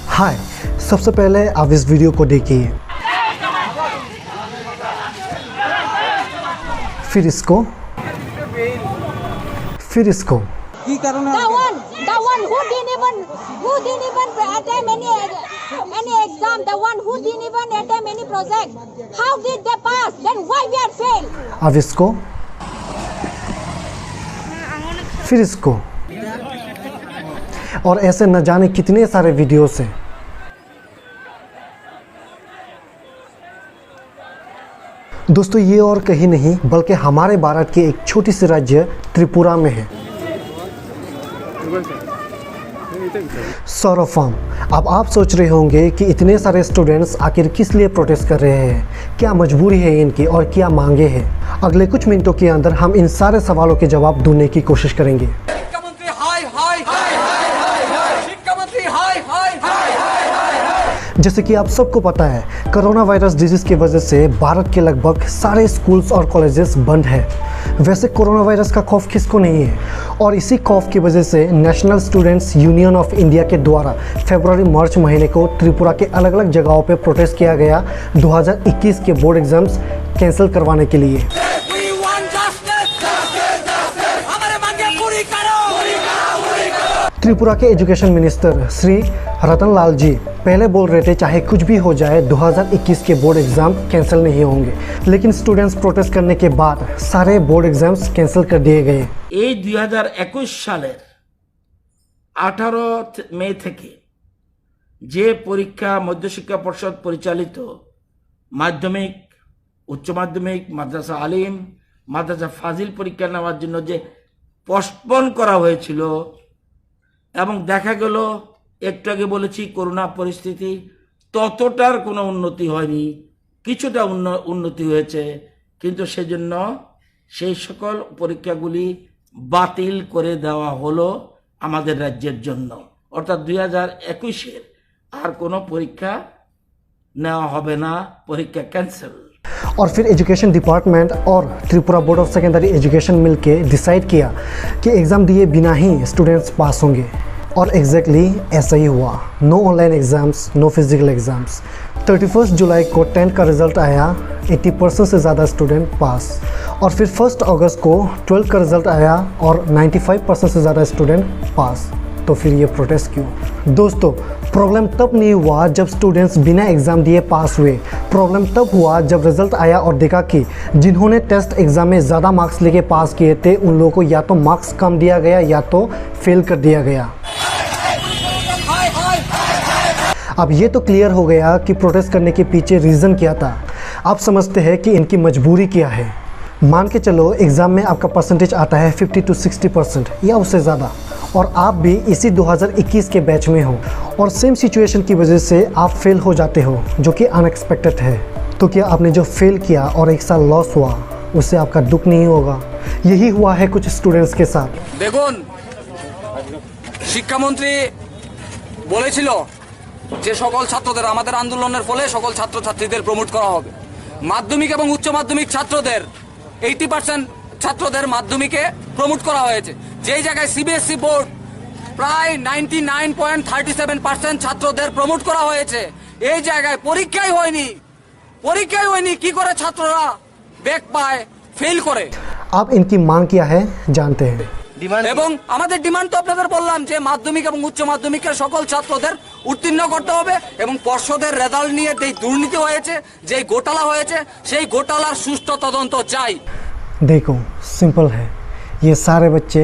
हाय, सबसे पहले आप इस वीडियो को देखिए, फिर इसको, फिर इसको। The one who didn't even attempt any exam, the one who didn't even attempt any project, how did they pass? Then why we are failed? अब इसको, फिर इसको, और ऐसे न जाने कितने सारे वीडियोस हैं। दोस्तों, ये और कहीं नहीं बल्कि हमारे भारत के एक छोटी सी राज्य त्रिपुरा में है। सौरफाम, अब आप सोच रहे होंगे कि इतने सारे स्टूडेंट्स आखिर किस लिए प्रोटेस्ट कर रहे हैं, क्या मजबूरी है इनकी और क्या मांगे हैं। अगले कुछ मिनटों के अंदर हम इन सारे सवालों के जवाब ढूंढने की कोशिश करेंगे। जैसे कि आप सबको पता है, कोरोना वायरस डिजीज़ की वजह से भारत के लगभग सारे स्कूल्स और कॉलेजेस बंद हैं। वैसे कोरोना वायरस का खौफ किसको नहीं है, और इसी खौफ की वजह से national students union of India के द्वारा फरवरी-मार्च महीने को त्रिपुरा के अलग अलग जगहों पे प्रोटेस्ट किया गया 2021 के बोर्ड एग्जाम्स कैंसिल करवाने के लिए। त्रिपुरा के एजुकेशन मिनिस्टर श्री रतन लाल जी पहले बोल रहे थे चाहे कुछ भी हो जाए 2021 के बोर्ड एग्ज़ाम कैंसिल नहीं होंगे, लेकिन स्टूडेंट्स प्रोटेस्ट करने के बाद सारे बोर्ड एग्जाम्स कैंसिल कर दिए गए। এই 2021 সালের 18 মে থেকে যে পরীক্ষা মধ্যশিক্ষা পর্ষদ পরিচালিত মাধ্যমিক, উচ্চ মাধ্যমিক, মাদ্রাসা আলিম, মাদ্রাসা ফাজিল পরীক্ষা নেওয়ার জন্য যে পোস্টপোন করা হয়েছিল এবং দেখা গেল একটু আগে বলেছি করোনা পরিস্থিতি ততটার কোনো উন্নতি হয়নি, কিছুটা উন্নতি হয়েছে, কিন্তু সেজন্য সেই সকল পরীক্ষাগুলি বাতিল করে দেওয়া হলো আমাদের রাজ্যের জন্য। অর্থাৎ 2021-এর আর কোনো পরীক্ষা নেওয়া হবে না, পরীক্ষা ক্যান্সেল। और फिर एजुकेशन डिपार्टमेंट और Tripura board of secondary education मिलके डिसाइड किया कि एग्ज़ाम दिए बिना ही स्टूडेंट्स पास होंगे, और एग्जैक्टली ऐसा ही हुआ। No online exams, no physical exams. 31 जुलाई को 10th का रिज़ल्ट आया, 80% से ज़्यादा स्टूडेंट पास। और फिर 1 अगस्त को 12th का रिज़ल्ट आया और 95% से ज़्यादा स्टूडेंट पास। तो फिर ये प्रोटेस्ट क्यों? दोस्तों, प्रॉब्लम तब नहीं हुआ जब स्टूडेंट्स बिना एग्ज़ाम दिए पास हुए। प्रॉब्लम तब हुआ जब रिज़ल्ट आया और देखा कि जिन्होंने टेस्ट एग्ज़ाम में ज़्यादा मार्क्स लेके पास किए थे उन लोगों को या तो मार्क्स कम दिया गया या तो फेल कर दिया गया। अब ये तो क्लियर हो गया कि प्रोटेस्ट करने के पीछे रीज़न क्या था। आप समझते हैं कि इनकी मजबूरी क्या है। मान के चलो एग्ज़ाम में आपका परसेंटेज आता है 50 to 60% या उससे ज़्यादा, और आप भी इसी 2021 के बैच में हो और सेम सिचुएशन की वजह से आप फेल हो जाते हो, जो कि अनएक्सपेक्टेड है। तो क्या आपने जो फेल किया और एक साल लॉस हुआ उससे आपका दुख नहीं होगा? यही हुआ है कुछ स्टूडेंट्स के साथ। দেখুন, শিক্ষামন্ত্রী বলেছিল যে সকল ছাত্রদের আমাদের আন্দোলনের ফলে সকল ছাত্রছাত্রীদের প্রমোট করা হবে। মাধ্যমিক এবং উচ্চ মাধ্যমিক ছাত্রদের 80% ছাত্রদের মাধ্যমিকে প্রমোট করা হয়েছে, যেই জায়গায় সিবিএসই বোর্ড প্রায় 99.37% ছাত্রদের প্রমোট করা হয়েছে। এই জায়গায় পরীক্ষাই হয়নি, কি করে ছাত্ররা ব্যাক পায়, ফেল করে। अब इनकी मांग क्या है जानते हैं। এবং আমাদের ডিমান্ড তো আপনাদের বললাম যে মাধ্যমিক এবং উচ্চ মাধ্যমিকের সকল ছাত্রদের উত্তীর্ণ করতে হবে এবং পর্ষদের রেজাল্ট নিয়ে যে দুর্নীতি হয়েছে, যে ঘোটালা হয়েছে, সেই ঘোটালার সুষ্ঠু তদন্ত চাই। देखो, सिंपल है, ये सारे बच्चे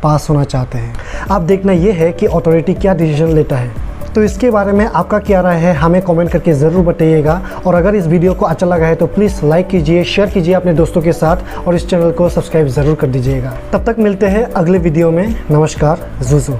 पास होना चाहते हैं। अब देखना ये है कि अथॉरिटी क्या डिसीजन लेता है। तो इसके बारे में आपका क्या राय है हमें कमेंट करके ज़रूर बताइएगा, और अगर इस वीडियो को अच्छा लगा है तो प्लीज़ लाइक कीजिए, शेयर कीजिए अपने दोस्तों के साथ, और इस चैनल को सब्सक्राइब ज़रूर कर दीजिएगा। तब तक मिलते हैं अगले वीडियो में। नमस्कार, जुजू।